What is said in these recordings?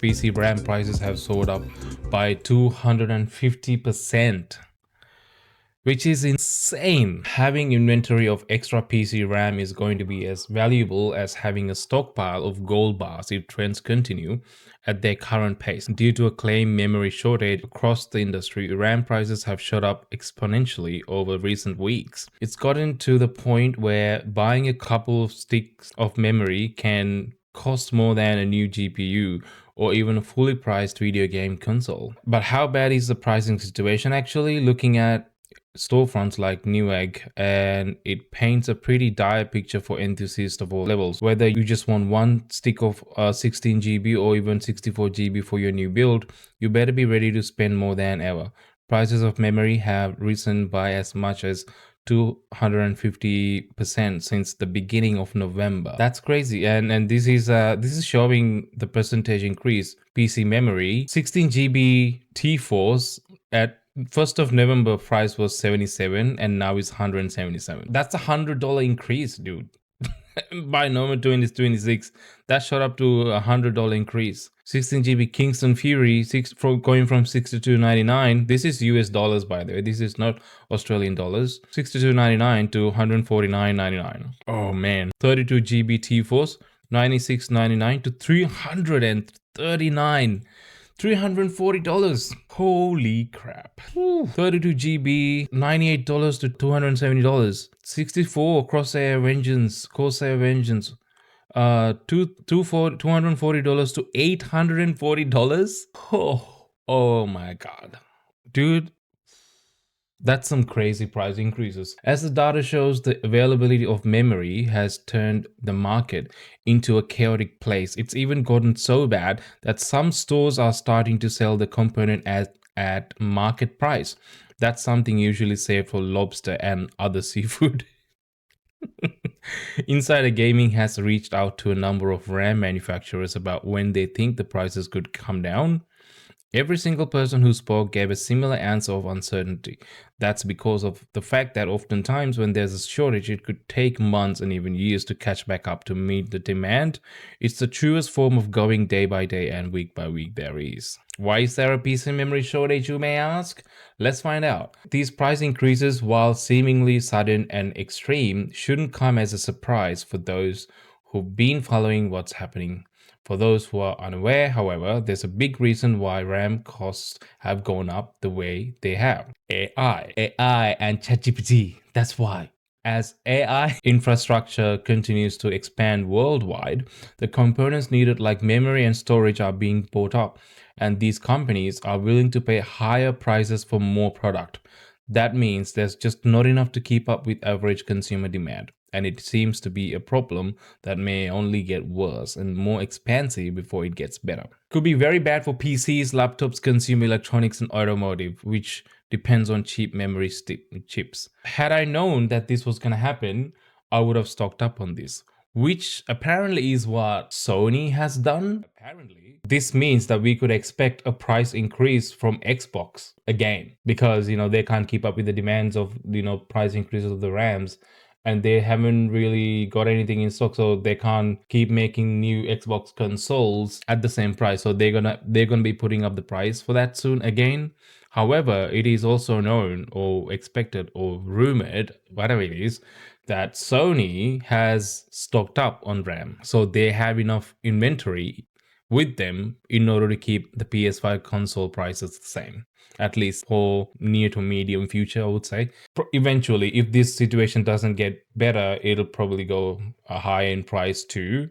PC RAM prices have soared up by 250%. Which is insane. Having inventory of extra PC RAM is going to be as valuable as having a stockpile of gold bars if trends continue at their current pace. Due to a claimed memory shortage across the industry, RAM prices have shot up exponentially over recent weeks. It's gotten to the point where buying a couple of sticks of memory can cost more than a new GPU or even a fully priced video game console. But how bad is the pricing situation actually? Looking at storefronts like Newegg, and it paints a pretty dire picture for enthusiasts of all levels. Whether you just want one stick of 16 GB or even 64 GB for your new build, you better be ready to spend more than ever. Prices of memory have risen by as much as 250% since the beginning of November. That's crazy. And this is showing the percentage increase. PC memory 16 GB T-Force at 1st of November price was 77 and now it's 177. That's a $100 increase, dude. By November 2026, that shot up to a $100 increase. 16 GB Kingston Fury going from $62.99. This is US dollars, by the way. This is not Australian dollars. $62.99 to $149.99. Oh man. 32 GB T-Force $96.99 to $340. Holy crap. 32 GB, $98 to $270. 64 Corsair Vengeance, $240 to $840. Oh my god. Dude, that's some crazy price increases. As the data shows, the availability of memory has turned the market into a chaotic place. It's even gotten so bad that some stores are starting to sell the component at market price. That's something usually saved for lobster and other seafood. Insider Gaming has reached out to a number of RAM manufacturers about when they think the prices could come down. Every single person who spoke gave a similar answer of uncertainty. That's because of the fact that oftentimes when there's a shortage, it could take months and even years to catch back up to meet the demand. It's the truest form of going day by day and week by week there is. Why is there a PC memory shortage, you may ask? Let's find out. These price increases, while seemingly sudden and extreme, shouldn't come as a surprise for those who've been following what's happening. For those who are unaware, however, there's a big reason why RAM costs have gone up the way they have. AI and ChatGPT, that's why. As AI infrastructure continues to expand worldwide, the components needed like memory and storage are being bought up, and these companies are willing to pay higher prices for more product. That means there's just not enough to keep up with average consumer demand. And it seems to be a problem that may only get worse and more expensive before it gets better. Could be very bad for PCs, laptops, consumer electronics, and automotive, which depends on cheap memory chips. Had I known that this was going to happen, I would have stocked up on this, which apparently is what Sony has done. Apparently, this means that we could expect a price increase from Xbox again, because they can't keep up with the demands of price increases of the RAMs. And they haven't really got anything in stock, so they can't keep making new Xbox consoles at the same price. So they're gonna be putting up the price for that soon again. However, it is also known or expected or rumored, whatever it is, that Sony has stocked up on RAM. So they have enough inventory with them in order to keep the PS5 console prices the same. At least for near to medium future, I would say. Eventually, if this situation doesn't get better, it'll probably go a higher in price too.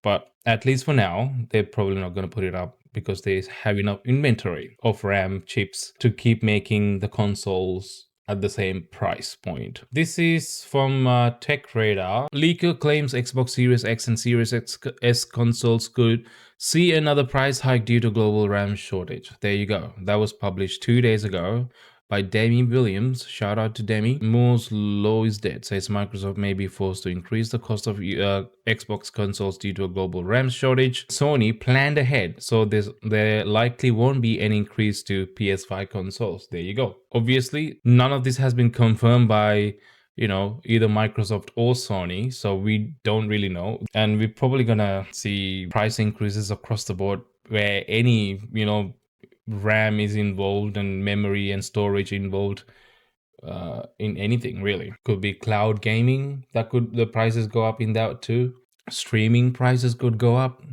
But at least for now, they're probably not going to put it up because they have enough inventory of RAM chips to keep making the consoles at the same price point. This is from Tech Radar. Leaker claims Xbox Series X and Series S consoles could see another price hike due to global RAM shortage. There you go. That was published 2 days ago by Demi Williams. Shout out to Demi. Moore's law is dead, says Microsoft may be forced to increase the cost of Xbox consoles due to a global RAM shortage. Sony planned ahead, so there likely won't be any increase to PS5 consoles. There you go. Obviously, none of this has been confirmed by either Microsoft or Sony, so we don't really know. And we're probably gonna see price increases across the board where any, RAM is involved and memory and storage involved in anything really. Could be cloud gaming, the prices go up in that too. Streaming prices could go up.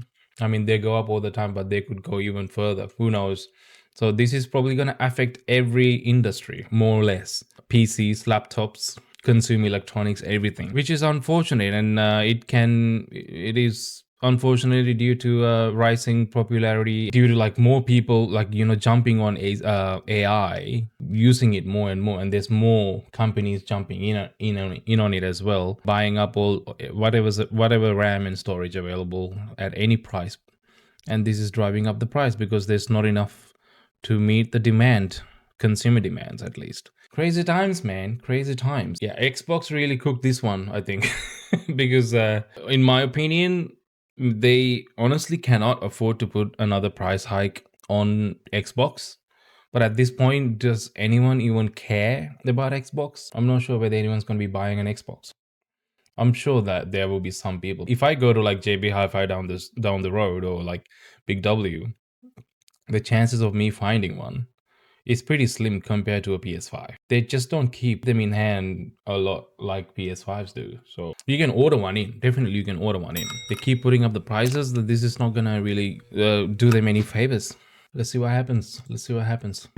I mean, they go up all the time, but they could go even further. Who knows? So this is probably going to affect every industry, more or less. PCs, laptops, consumer electronics, everything, which is unfortunate. And it is unfortunately due to rising popularity, due to like more people like, jumping on AI, using it more and more. And there's more companies jumping in on it as well, buying up all whatever RAM and storage available at any price. And this is driving up the price because there's not enough to meet the demand, consumer demands at least. Crazy times, man. Crazy times. Yeah, Xbox really cooked this one, I think, because in my opinion, they honestly cannot afford to put another price hike on Xbox. But at this point, does anyone even care about Xbox? I'm not sure whether anyone's going to be buying an Xbox. I'm sure that there will be some people. If I go to like JB Hi-Fi down the road, or like Big W, the chances of me finding one is pretty slim compared to a PS5. They just don't keep them in hand a lot like PS5s do. So you can order one in. Definitely you can order one in. They keep putting up the prices that this is not gonna really do them any favors. Let's see what happens. Let's see what happens.